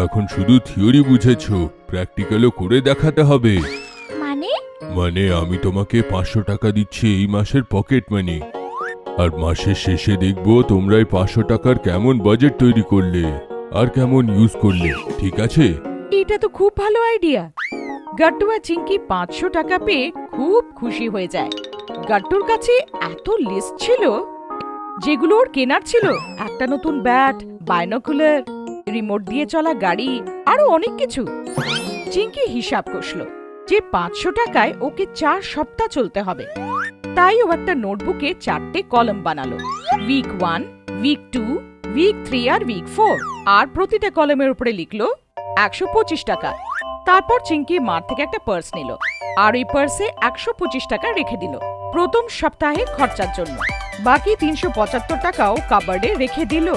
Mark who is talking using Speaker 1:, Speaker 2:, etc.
Speaker 1: এখন শুধু থিওরি বুঝেছো, প্র্যাকটিক্যালও করে দেখাতে হবে।
Speaker 2: মানে?
Speaker 1: মানে আমি তোমাকে 500 টাকা দিচ্ছি এই মাসের পকেট মানি, আর মাসের শেষে দেখবো তোমরা এই 500 টাকার কেমন বাজেট তৈরি করলে আর কেমন ইউজ করলে, ঠিক আছে?
Speaker 3: এটা তো খুব ভালো আইডিয়া। গাট্টু আর চিঙ্কি 500 টাকা পেয়ে খুব খুশি হয়ে যায়। গাট্টুর কাছে এত লিস্ট ছিল যেগুলো ওর কেনার ছিল, একটা নতুন ব্যাট, বাইনোকুলার, রিমোট দিয়ে চলা গাড়ি, আরো অনেক কিছু। চিঙ্কি হিসাব কষলো যে 500 টাকায় ওকে 4 সপ্তাহ চলতে হবে। তাই ও একটা নোটবুকে 4টে কলাম বানালো, উইক 1, উইক 2, উইক 3 আর উইক 4, আর প্রতিটা কলামের উপরে লিখলো 125 টাকা। তারপর চিঙ্কি মার থেকে একটা পার্স নিল আর ওই পার্সে 125 টাকা রেখে দিল প্রথম সপ্তাহে খরচার জন্য। বাকি 375 টাকাও কাবার্ডে রেখে দিল।